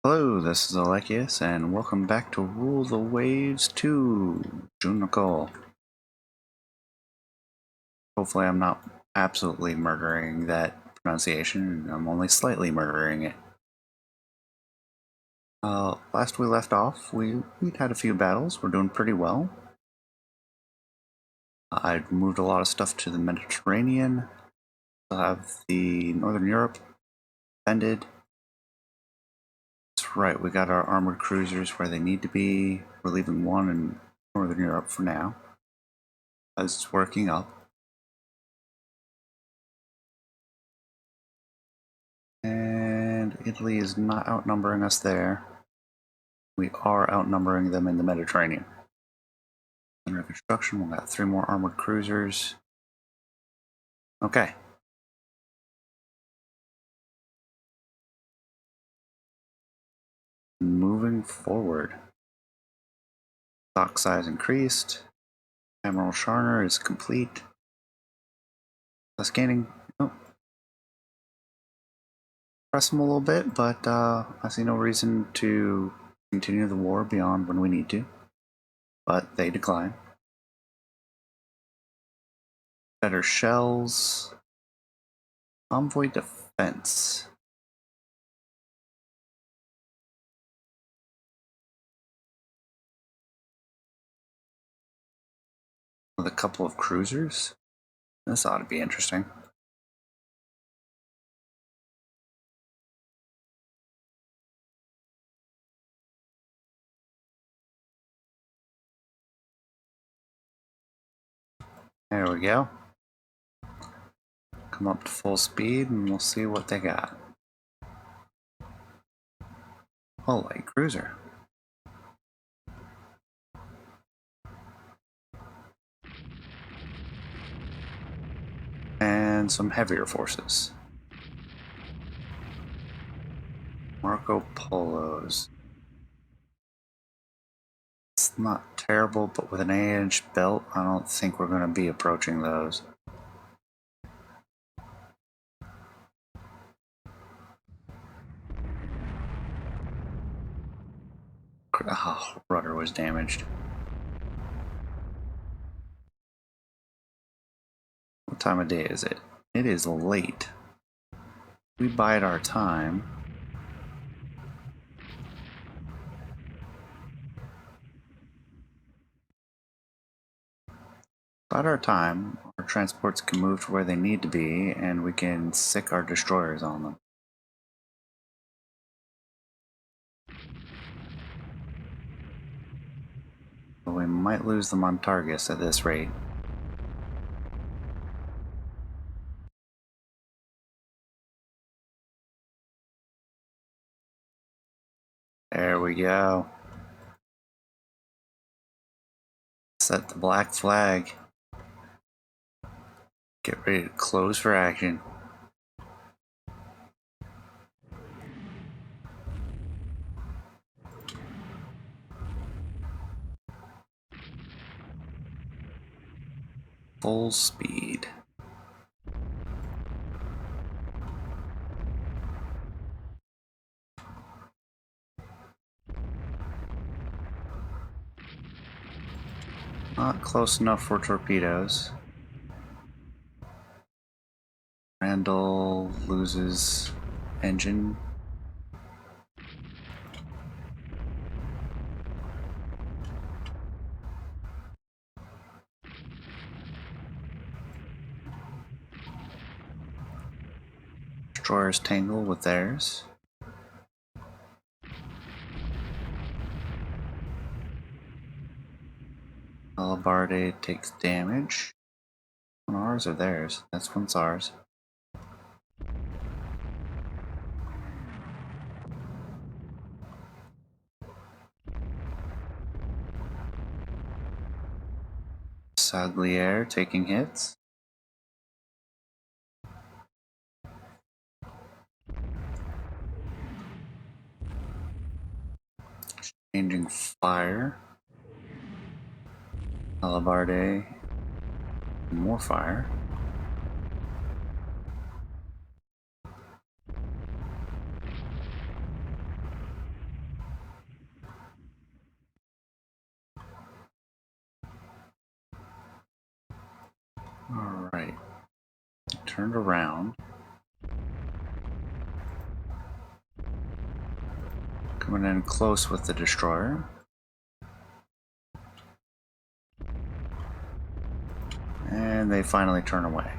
Hello, this is Alekius, and welcome back to Rule the Waves 2, Jeune. Hopefully I'm not absolutely murdering that pronunciation, I'm only slightly murdering it. Last we left off, we'd had a few battles, we're doing pretty well. I'd moved a lot of stuff to the Mediterranean, I'll have the Northern Europe defended. That's right, we got our armored cruisers where they need to be. We're leaving one in Northern Europe for now, as it's working up. And Italy is not outnumbering us there. We are outnumbering them in the Mediterranean. Under construction, we've got 3 more armored cruisers. Okay. Moving forward. Stock size increased. Admiral Sharner is complete. Less gaining. Oh. Press them a little bit, but I see no reason to continue the war beyond when we need to. But they decline. Better shells. Convoy defense. With a couple of cruisers. This ought to be interesting. There we go. Come up to full speed and we'll see what they got. Oh, light cruiser. And some heavier forces. Marco Polos. It's not terrible, but with an 8-inch belt, I don't think we're going to be approaching those. Oh, rudder was damaged. What time of day is it? It is late. We bide our time. Bide our time, our transports can move to where they need to be, and we can sick our destroyers on them. But we might lose them on Targus at this rate. There we go. Set the black flag. Get ready to close for action. Full speed. Not close enough for torpedoes. Randall loses engine. Destroyers tangle with theirs. Alabarde takes damage. On ours or theirs? That's one's ours. Sagliere taking hits. Changing fire. Alabarde. More fire. Alright. Turned around. Coming in close with the destroyer. And they finally turn away.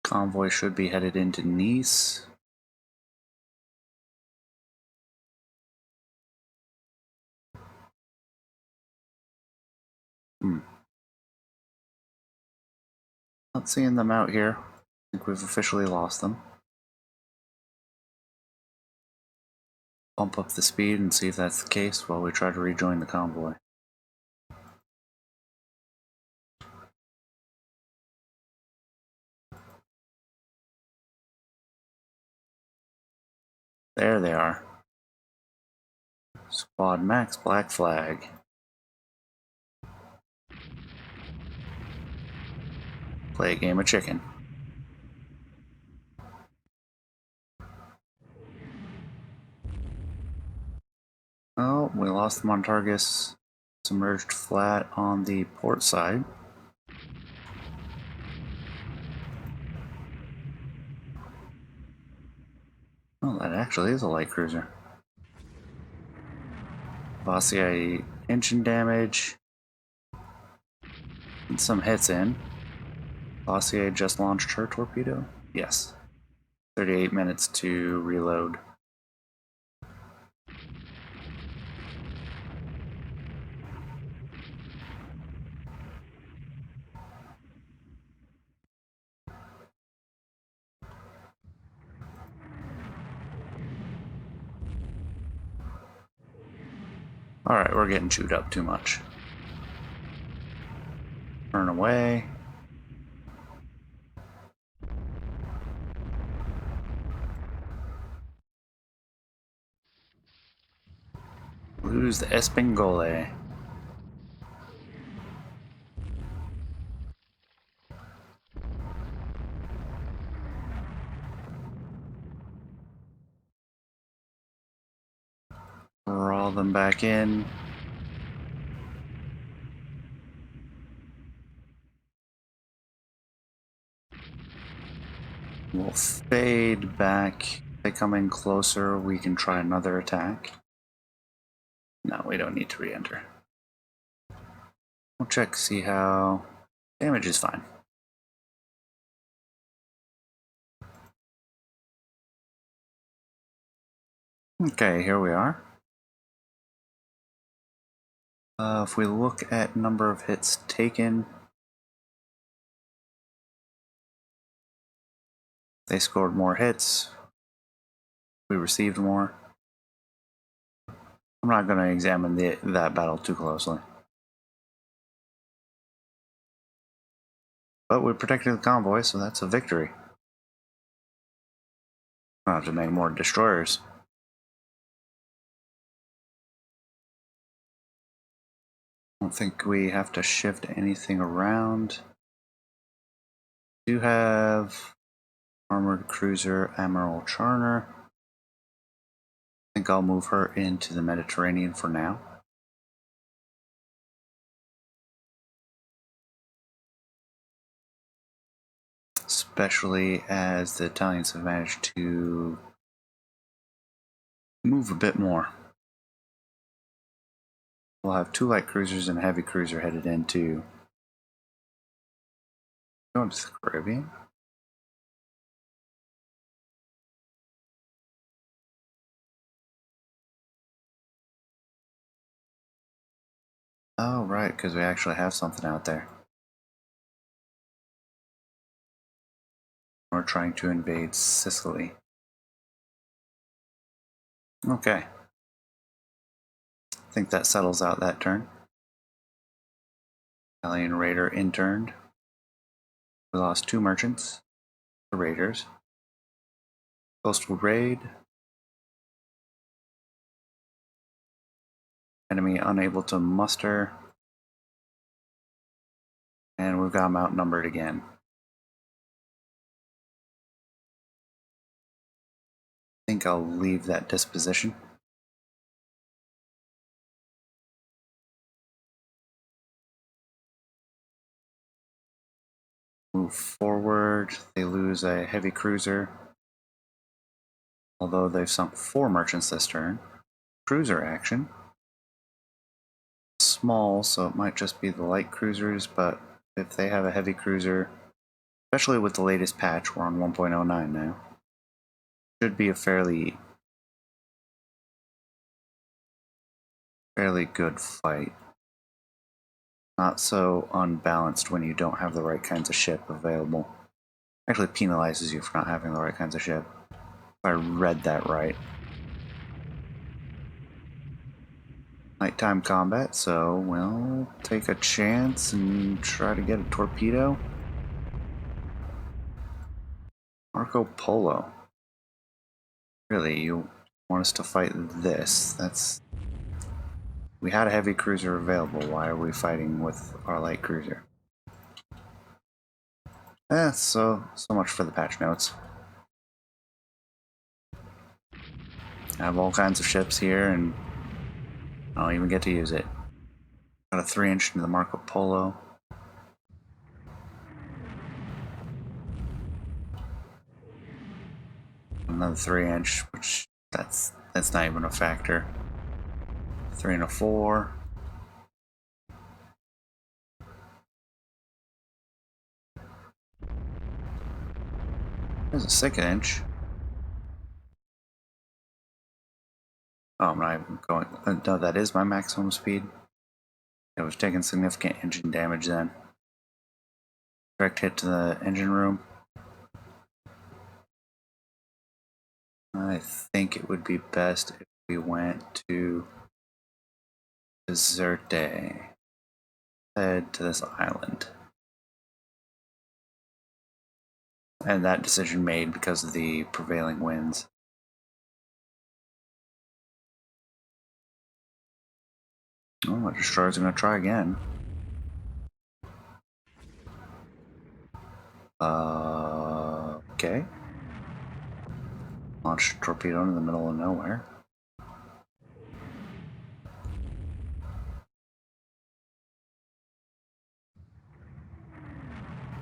Convoy should be headed into Nice. Not seeing them out here. I think we've officially lost them. Bump up the speed and see if that's the case while we try to rejoin the convoy. There they are. Squad max black flag. Play a game of chicken. Oh, we lost them on Targus. Submerged flat on the port side. Oh, that actually is a light cruiser. Vassier engine damage. And some hits in. Vassier just launched her torpedo? Yes. 38 minutes to reload. Alright, we're getting chewed up too much. Turn away. Lose the Espingole. Roll them back in. We'll fade back. If they come in closer, we can try another attack. No, we don't need to re-enter. We'll check, see how... Damage is fine. Okay, here we are. If we look at number of hits taken, they scored more hits. We received more. I'm not going to examine that battle too closely. But we protected the convoy, so that's a victory. I'll have to make more destroyers. I don't think we have to shift anything around. We do have armored cruiser Admiral Charner. I think I'll move her into the Mediterranean for now. Especially as the Italians have managed to move a bit more. We'll have 2 light cruisers and a heavy cruiser headed into going to the Caribbean. Oh, right, because we actually have something out there. We're trying to invade Sicily. Okay. I think that settles out that turn. Italian raider interned. We lost 2 merchants. The raiders. Coastal raid. Enemy unable to muster. And we've got them outnumbered again. think I'll leave that disposition. Move forward. They lose a heavy cruiser, although they've sunk 4 merchants this turn. Cruiser action. Small, so it might just be the light cruisers, but if they have a heavy cruiser, especially with the latest patch, we're on 1.09 now, should be a fairly good fight. Not so unbalanced when you don't have the right kinds of ship available. Actually penalizes you for not having the right kinds of ship. If I read that right. Nighttime combat, so we'll take a chance and try to get a torpedo. Marco Polo. Really, you want us to fight this? That's... We had a heavy cruiser available. Why are we fighting with our light cruiser? So much for the patch notes. I have all kinds of ships here, and I don't even get to use it. Got a 3-inch into the Marco Polo. Another 3-inch, which that's not even a factor. 3 and a 4. There's a 2-inch. Oh, I'm not even going. No, that is my maximum speed. I was taking significant engine damage then. Direct hit to the engine room. I think it would be best if we went to Deserte. Head to this island. And that decision made because of the prevailing winds. Oh, my destroyers are going to try again. Okay. Launch a torpedo into the middle of nowhere.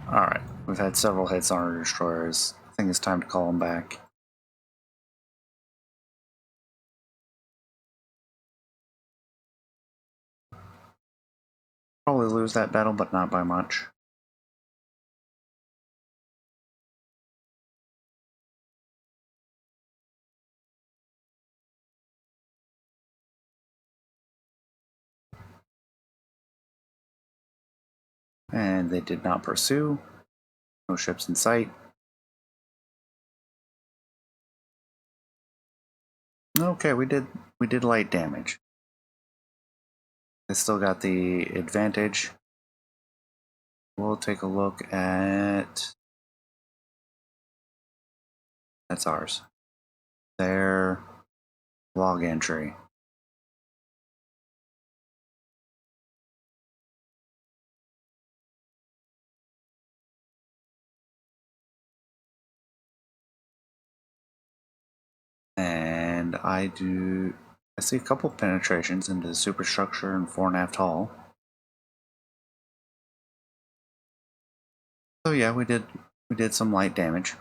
Alright, we've had several hits on our destroyers. I think it's time to call them back. Probably lose that battle, but not by much. And they did not pursue. No ships in sight. Okay, we did light damage. They still got the advantage. We'll take a look at... That's ours. Their log entry. And I see a couple penetrations into the superstructure and fore and aft hull. So yeah, we did some light damage.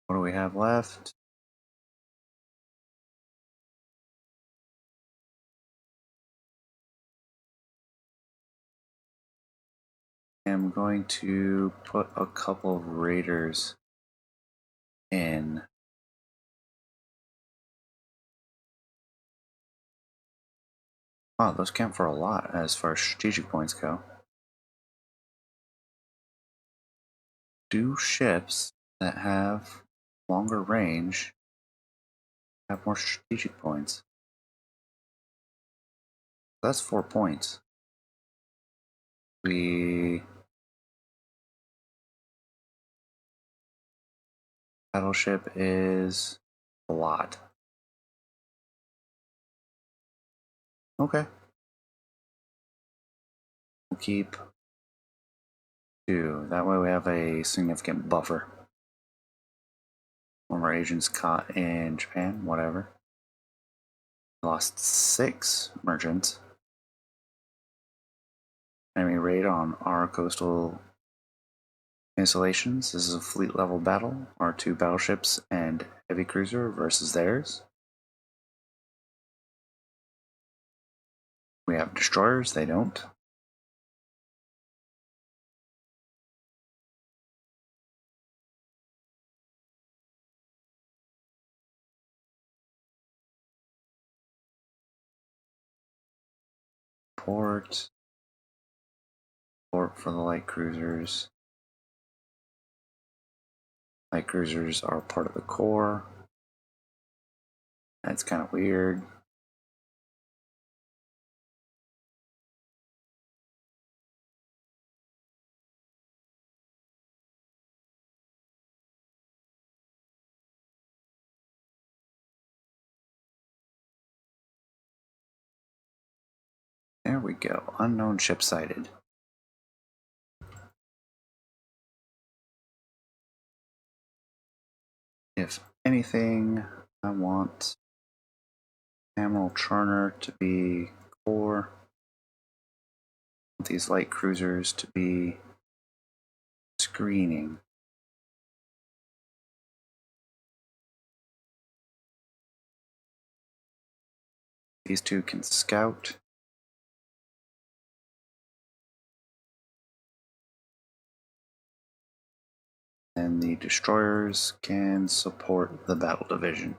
What do we have left? I'm going to put a couple of raiders in. Wow, those count for a lot as far as strategic points go. Do ships that have longer range have more strategic points? That's 4 points. Battleship is a lot. Okay. We'll keep 2. That way we have a significant buffer. Former agents caught in Japan, whatever. Lost 6 merchants. Enemy raid on our coastal installations. This is a fleet level battle. Our 2 battleships and heavy cruiser versus theirs. We have destroyers, they don't. Port for the light cruisers. Light cruisers are part of the core. That's kind of weird. There we go. Unknown ship sighted. If anything, I want Admiral Charner to be core. These light cruisers to be screening. These 2 can scout. And the destroyers can support the battle division.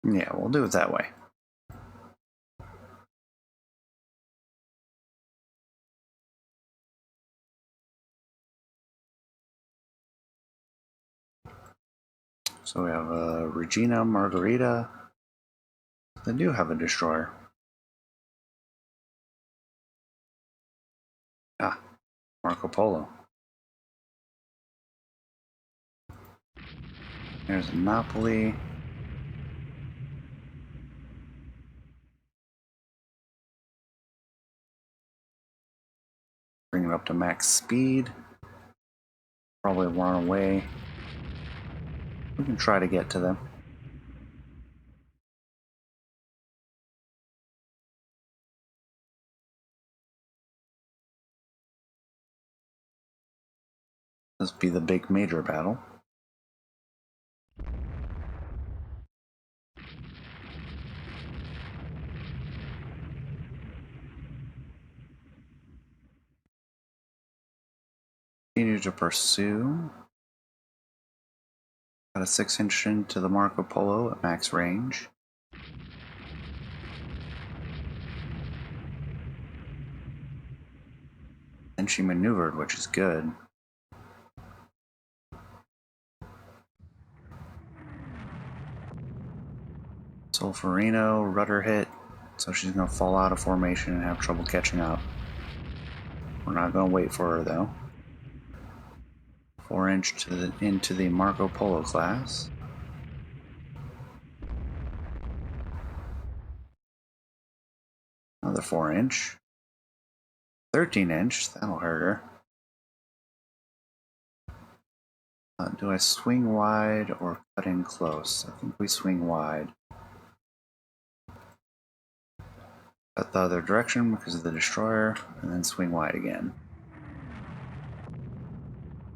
Yeah, we'll do it that way. So we have Regina, Margarita. They do have a destroyer. Ah, Marco Polo. There's Napoli. Bring it up to max speed. Probably run away. We can try to get to them. This will be the big major battle. Continue to pursue. Got a 6-inch into the Marco Polo at max range. And she maneuvered, which is good. Solferino, rudder hit, so she's going to fall out of formation and have trouble catching up. We're not going to wait for her though. 4-inch into the Marco Polo class. Another 4-inch. 13-inch, that'll hurt her. Do I swing wide or cut in close? I think we swing wide. Cut the other direction because of the destroyer, and then swing wide again.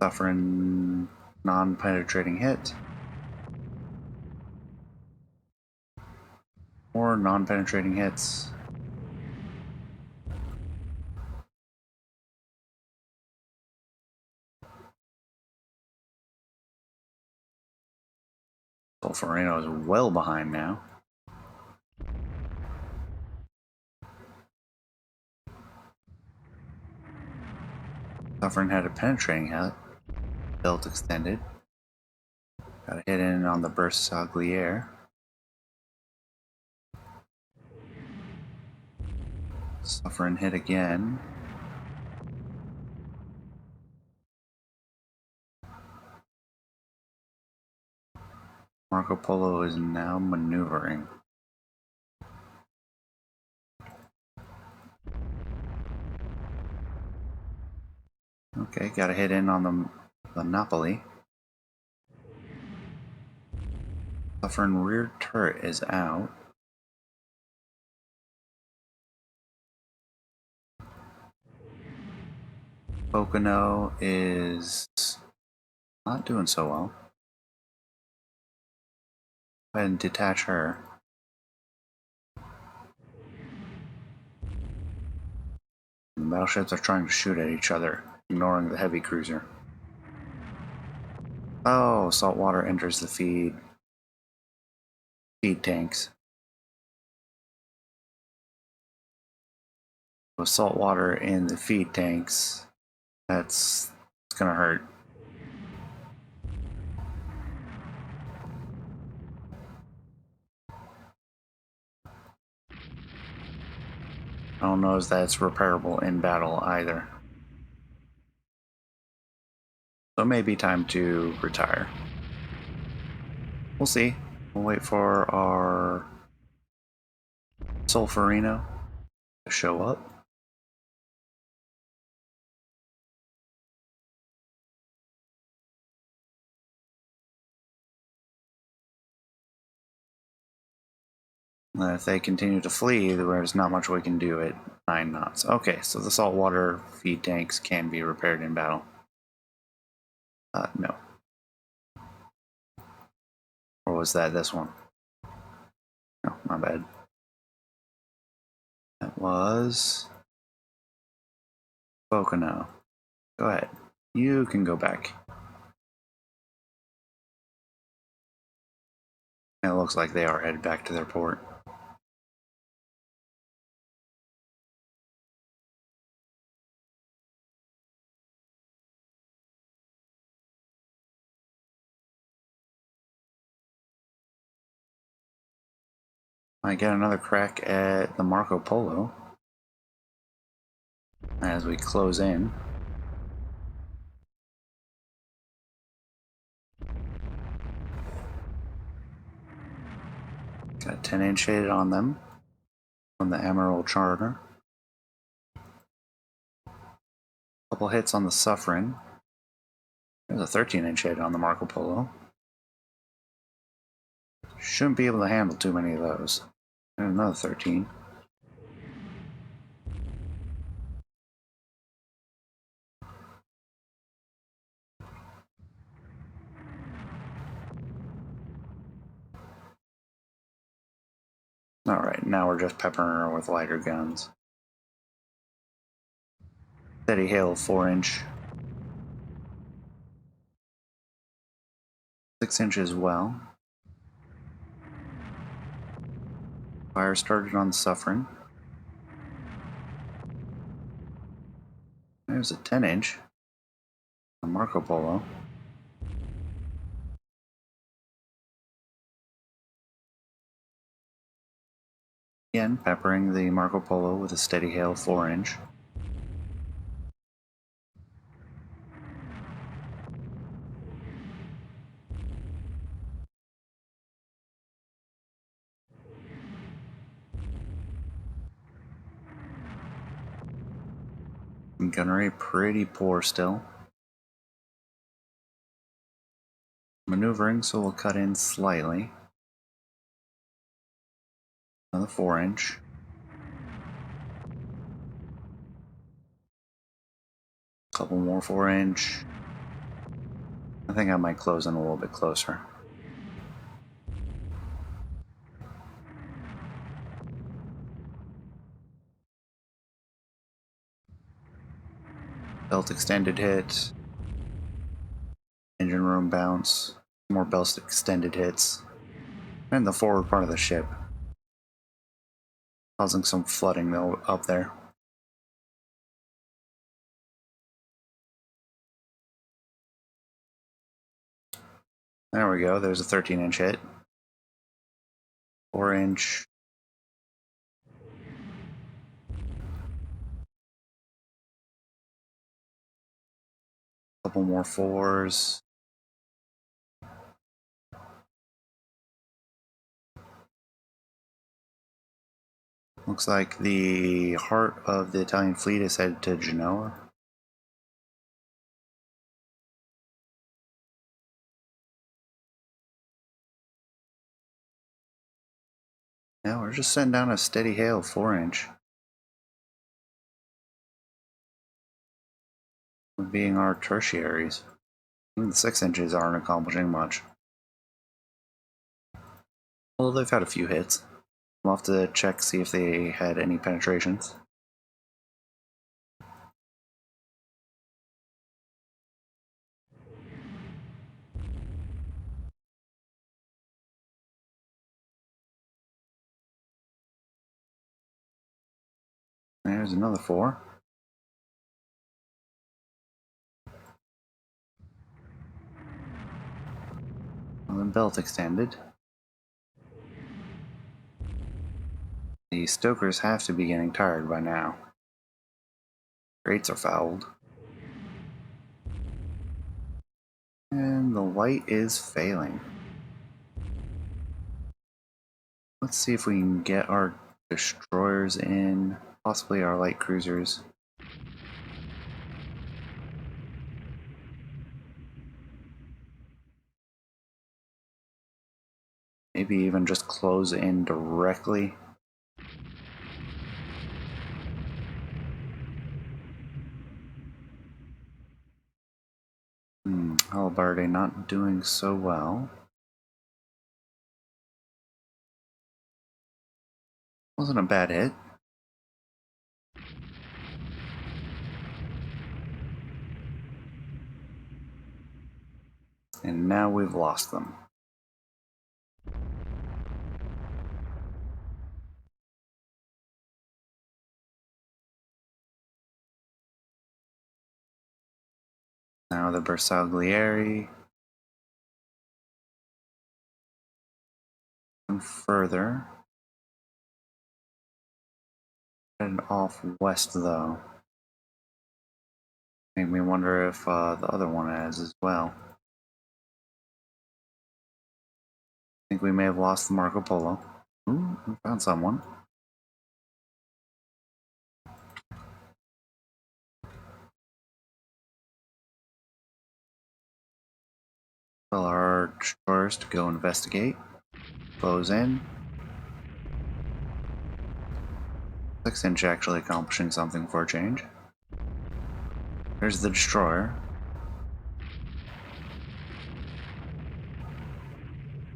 Suffering non-penetrating hit. More non-penetrating hits. Solferino is well behind now. Suffering had a penetrating hit. Belt extended. Got a hit in on the Bersagliere. Suffering hit again. Marco Polo is now maneuvering. Okay, got a hit in on the Napoli. Suffering rear turret is out. Pocono is not doing so well. Go ahead and detach her. The battleships are trying to shoot at each other, ignoring the heavy cruiser. Oh, saltwater enters the feed tanks. With saltwater in the feed tanks, it's gonna hurt. I don't know if that's repairable in battle either. So it may be time to retire. We'll see. We'll wait for our Solferino to show up. And if they continue to flee, there's not much we can do at 9 knots. Okay, so the saltwater feed tanks can be repaired in battle. No. Or was that this one? No, my bad. That was Pocono. Go ahead. You can go back. It looks like they are headed back to their port. Might get another crack at the Marco Polo as we close in. Got a 10-inch hit on them from the Emerald Charter. Couple hits on the Suffering. There's a 13-inch hit on the Marco Polo. Shouldn't be able to handle too many of those. There's another 13. Alright, now we're just peppering her with lighter guns. Steady hail 4-inch. 6-inch as well. Fire started on the Suffering. There's a 10-inch on Marco Polo. Again, peppering the Marco Polo with a steady hail 4-inch. Gunnery pretty poor still. Maneuvering, so we'll cut in slightly. Another 4-inch. Couple more 4-inch. I think I might close in a little bit closer. Belt extended hit. Engine room bounce. More belt extended hits. And the forward part of the ship. Causing some flooding though up there. There we go, there's a 13-inch hit. 4-inch. Couple more 4s. Looks like the heart of the Italian fleet is headed to Genoa. Now we're just sending down a steady hail 4-inch. Being our tertiaries. Even the 6-inches aren't accomplishing much. Although they've had a few hits. We'll have to check, see if they had any penetrations. There's another 4. Well, the belt extended. The stokers have to be getting tired by now. Grates are fouled. And the light is failing. Let's see if we can get our destroyers in, possibly our light cruisers. Maybe even just close in directly. Halberdy not doing so well. Wasn't a bad hit. And now we've lost them. Now the Bersaglieri. And further. Headed off west though. Make me wonder if the other one has as well. I think we may have lost the Marco Polo. Ooh, we found someone. Tell our destroyers to go investigate. Close in. 6-inch actually accomplishing something for a change. There's the destroyer.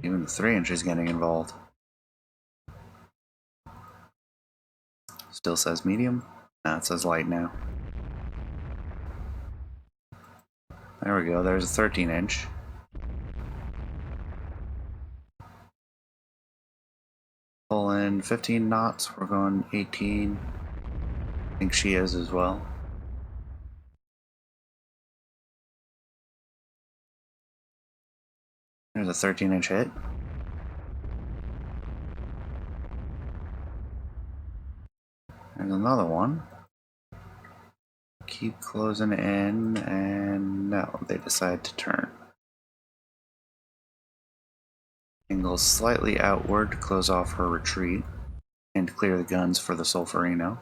Even the 3-inch is getting involved. Still says medium. Nah, it says light now. There we go, there's a 13-inch. Pull in 15 knots, we're going 18. I think she is as well. There's a 13-inch hit. There's another one. Keep closing in, and no, they decide to turn. Angle slightly outward to close off her retreat and clear the guns for the Solferino.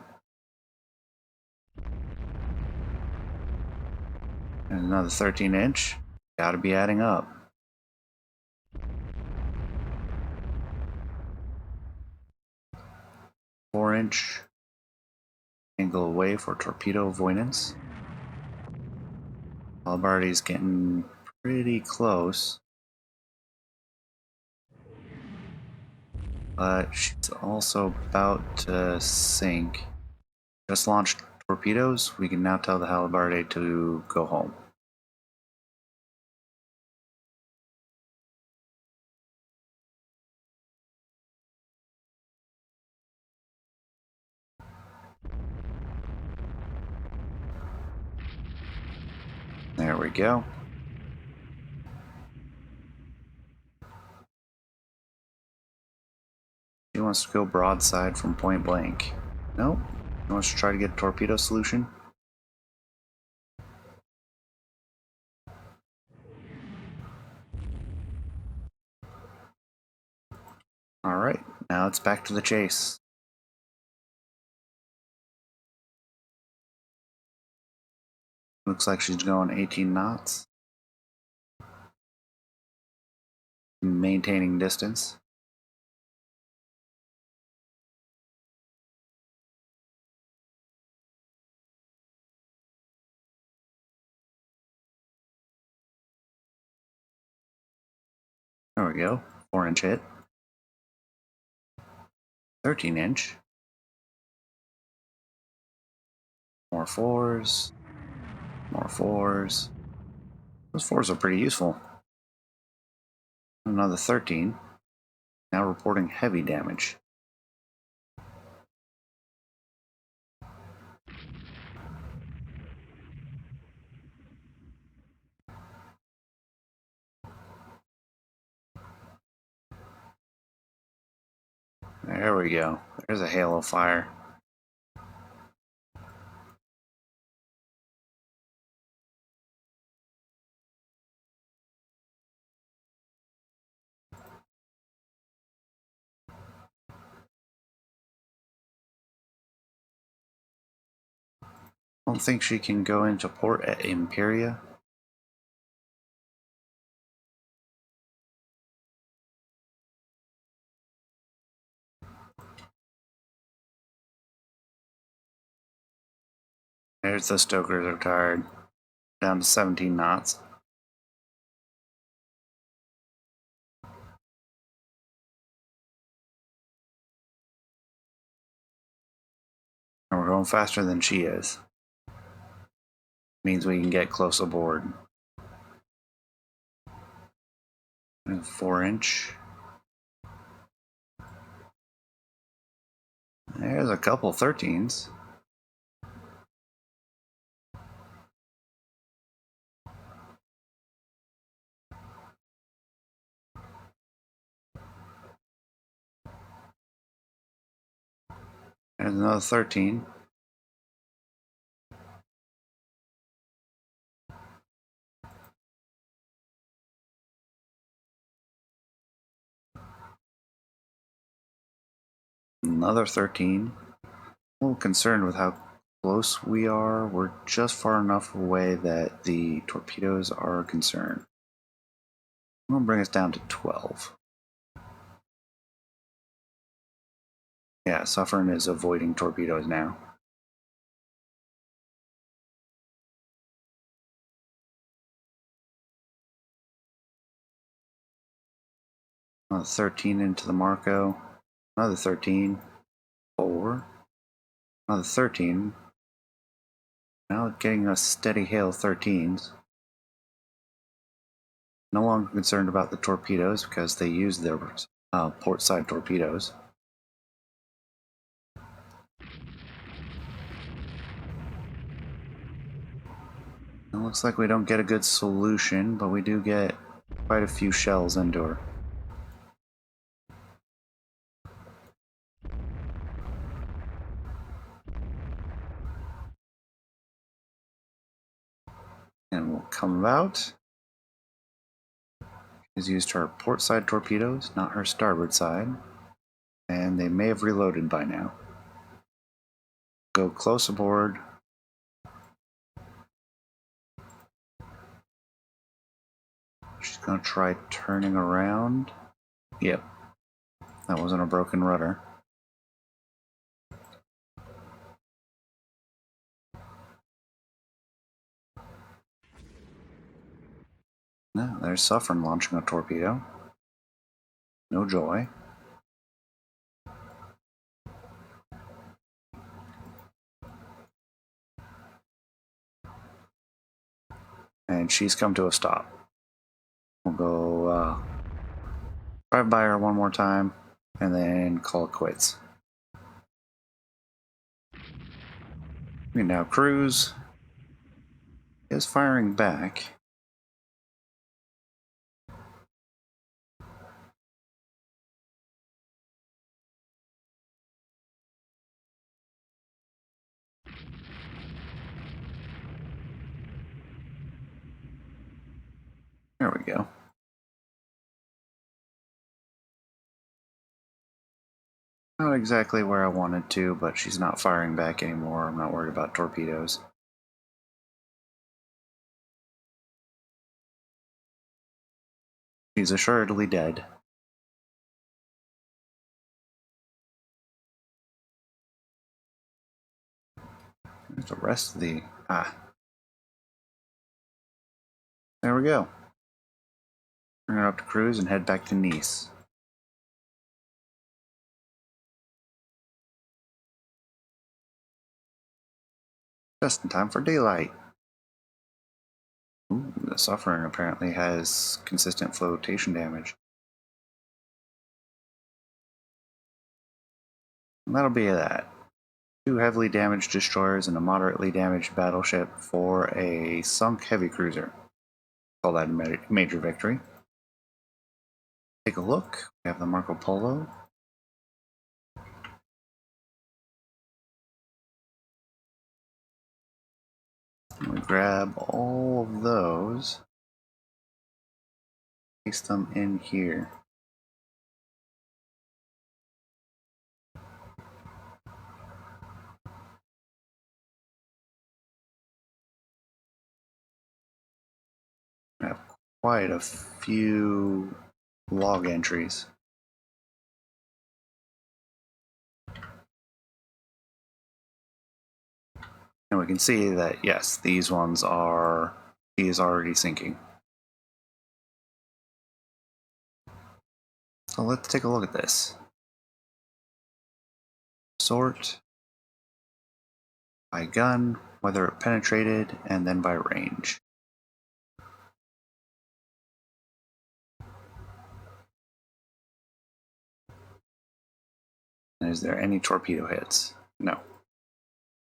And another 13-inch. Gotta be adding up. Four-inch. Angle away for torpedo avoidance. Albardi's getting pretty close. But she's also about to sink. Just launched torpedoes. We can now tell the Halibardi to go home. There we go. He wants to go broadside from point blank. Nope. He wants to try to get a torpedo solution. Alright, now it's back to the chase. Looks like she's going 18 knots. Maintaining distance. There we go. 4-inch hit. 13-inch. More 4s. More 4s. Those 4s are pretty useful. Another 13. Now reporting heavy damage. There we go. There's a hail of fire. I don't think she can go into port at Imperia. There's the stokers are tired. Down to 17 knots. And we're going faster than she is. Means we can get close aboard. 4-inch. There's a couple 13s. There's another 13. Another 13. A little concerned with how close we are. We're just far enough away that the torpedoes are a concern. I'm going to bring us down to 12. Yeah, Suffern is avoiding torpedoes now. Another 13 into the Marco. Another 13. 4. Another 13. Now getting a steady hail of 13s. No longer concerned about the torpedoes because they use their port side torpedoes. It looks like we don't get a good solution, but we do get quite a few shells into her. And we'll come out. She's used her port side torpedoes, not her starboard side. And they may have reloaded by now. Go close aboard. She's going to try turning around. Yep. That wasn't a broken rudder. No, there's Suffern launching a torpedo. No joy. And she's come to a stop. We'll go drive by her one more time and then call it quits. We now cruise. Is firing back. There we go. Not exactly where I wanted to, but she's not firing back anymore. I'm not worried about torpedoes. She's assuredly dead. There's the rest of the... There we go. Bring her up to cruise and head back to Nice. Just in time for daylight. Ooh, the Suffering apparently has consistent flotation damage. And that'll be that. 2 heavily damaged destroyers and a moderately damaged battleship for a sunk heavy cruiser. Call that a major victory. Take a look. We have the Marco Polo. We grab all of those. Paste them in here. We have quite a few log entries. And we can see that, yes, these ones are... He is already sinking. So let's take a look at this. Sort by gun, whether it penetrated, and then by range. And is there any torpedo hits? No.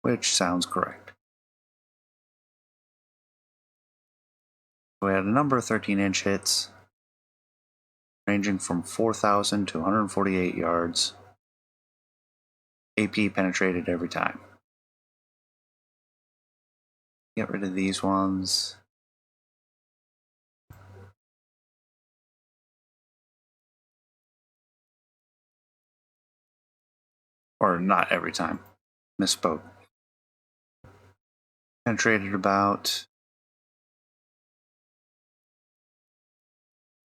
Which sounds correct. We had a number of 13-inch hits, ranging from 4,000 to 148 yards. AP penetrated every time. Get rid of these ones. Or not every time. Misspoke. Penetrated about...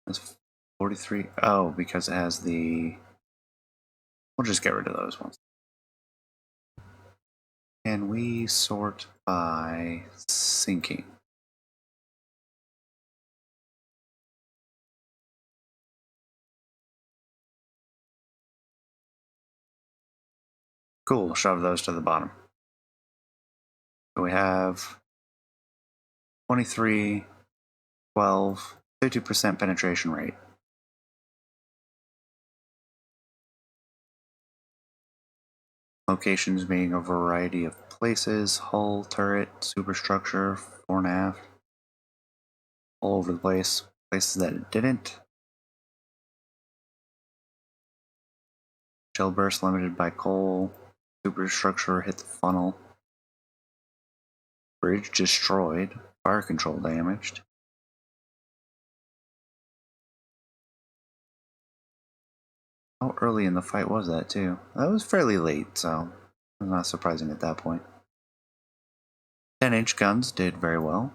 That's 43. Oh, because it has the... We'll just get rid of those ones. Can we sort by sinking? Cool, shove those to the bottom. So we have 23, 12, 50% penetration rate. Locations being a variety of places, hull, turret, superstructure, fore and aft, all over the place. Places that it didn't. Shell burst limited by coal. Superstructure hit the funnel. Bridge destroyed. Fire control damaged. How early in the fight was that, too? That was fairly late, so it was not surprising at that point. 10-inch guns did very well.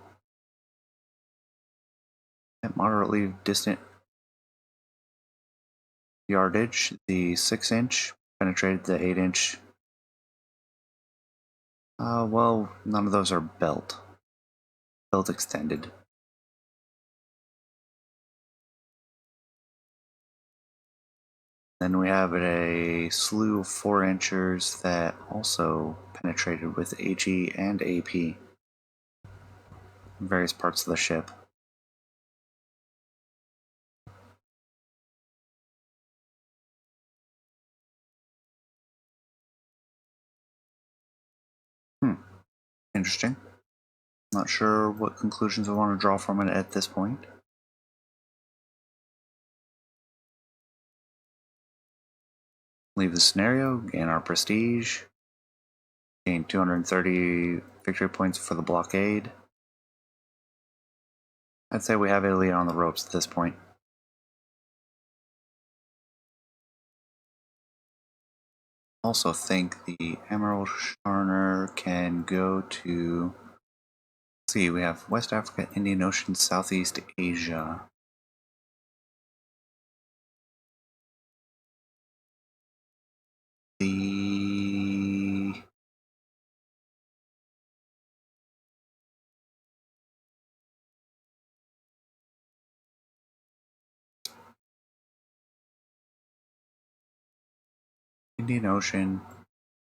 At moderately distant yardage, the 6-inch penetrated the 8-inch. Well, none of those are belt. Belt extended. Then we have a slew of 4-inchers that also penetrated with HE and AP in various parts of the ship. Interesting. Not sure what conclusions I want to draw from it at this point. Leave the scenario, gain our prestige, gain 230 victory points for the blockade. I'd say we have Italy on the ropes at this point. also think the Emerald Sharner can go to. Let's see, we have West Africa, Indian Ocean, Southeast Asia. The Indian Ocean,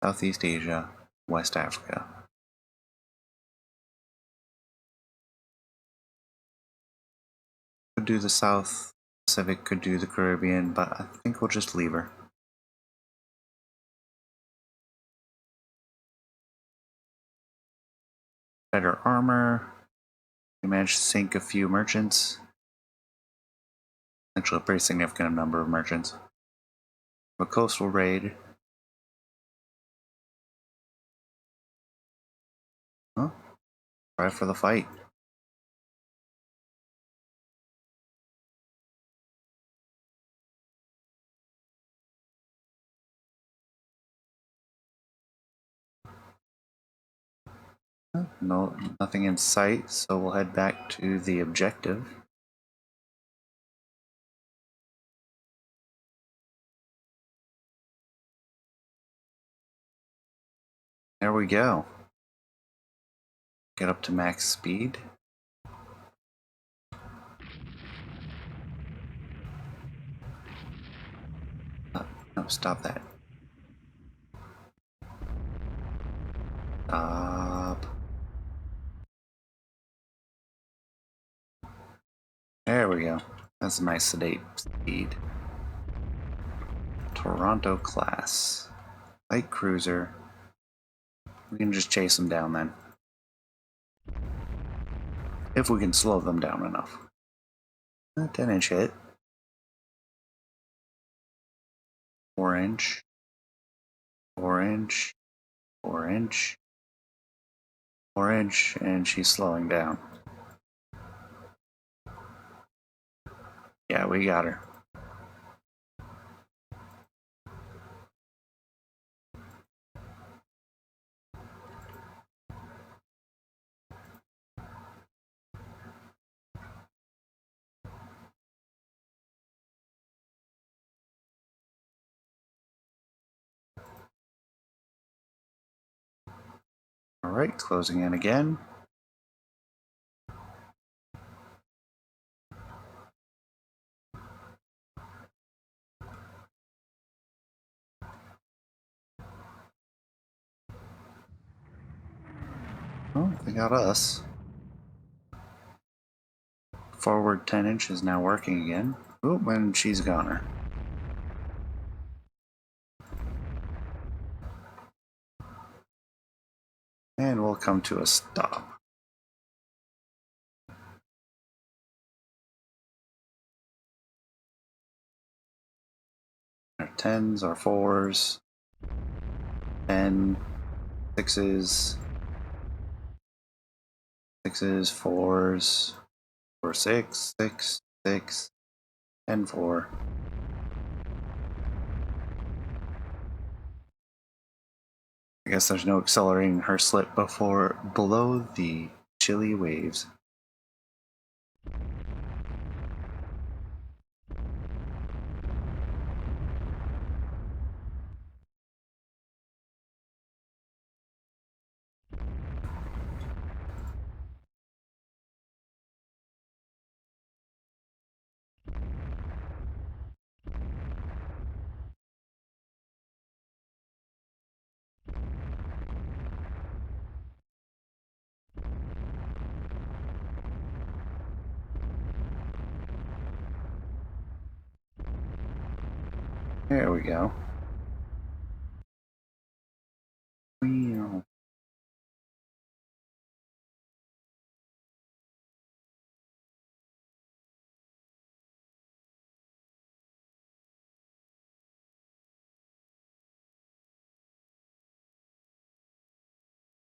Southeast Asia, West Africa. Could do the South Pacific, could do the Caribbean, but I think we'll just leave her. Better armor. We managed to sink a few merchants. Actually, a pretty significant number of merchants. A coastal raid. Huh? Try for the fight. No, nothing in sight, so we'll head back to the objective. There we go. Get up to max speed. No, stop that. Stop. There we go. That's a nice sedate speed. Toronto class. Light cruiser. We can just chase them down then. If we can slow them down enough. 10-inch hit. 4-inch. 4-inch. 4-inch. 4-inch, and she's slowing down. Yeah, we got her. Alright, closing in again. Oh, they got us. Forward 10-inch is now working again. Oh, and she's goner. And we'll come to a stop. Our 10s, our 4s, 10, 6s, 6s, 4s, 4, 6, 6, 6, and 4. I guess there's no accelerating her slip below the chilly waves. There we go.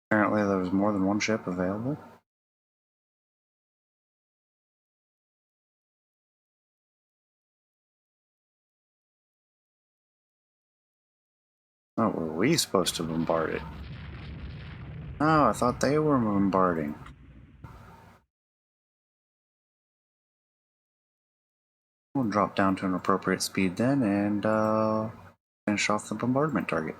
Apparently there was more than one ship available. Oh, were we supposed to bombard it? Oh, I thought they were bombarding. We'll drop down to an appropriate speed then and finish off the bombardment target.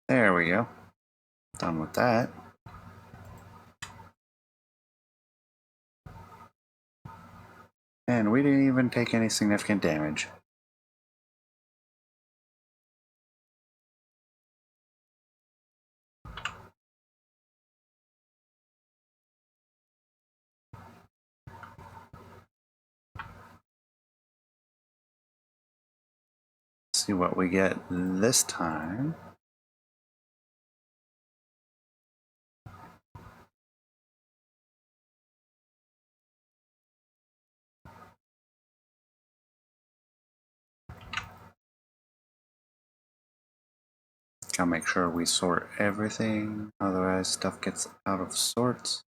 There we go. Done with that. And we didn't even take any significant damage. Let's see what we get this time. Gotta make sure we sort everything, otherwise stuff gets out of sorts.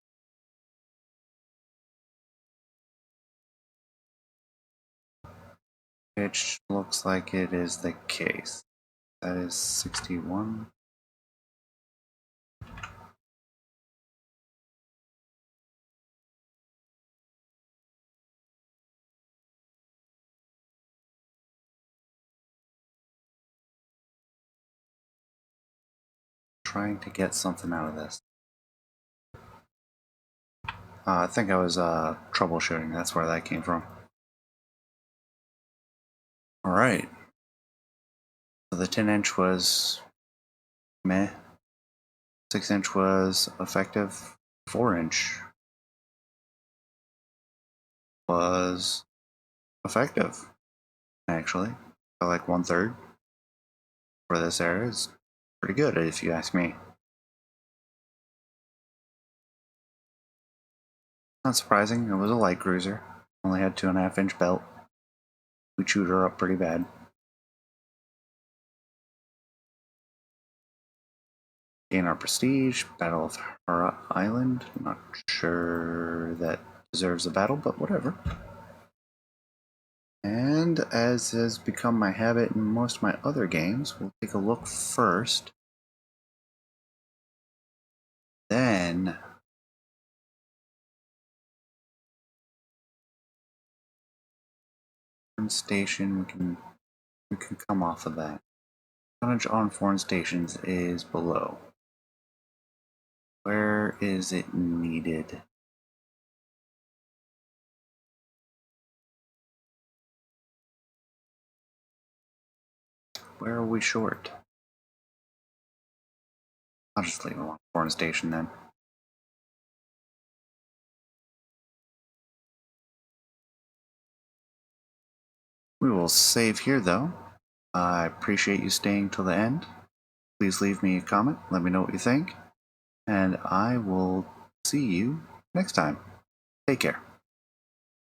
Which looks like it is the case. That is 61. Trying to get something out of this. I think I was troubleshooting, that's where that came from. Alright. So the 10-inch was meh. 6-inch was effective. 4-inch was effective, actually. By like 1/3 for this area is pretty good, if you ask me. Not surprising, it was a light cruiser. Only had 2.5-inch belt. We chewed her up pretty bad. Gain our prestige. Battle of Hara Island. Not sure that deserves a battle, but whatever. And as has become my habit in most of my other games, we'll take a look first. Then station, we can come off of that. Tonnage on foreign stations is below. Where is it needed? Where are we short? I'll just leave it on foreign station then. We will save here though. I appreciate you staying till the end. Please leave me a comment, let me know what you think, and I will see you next time. Take care.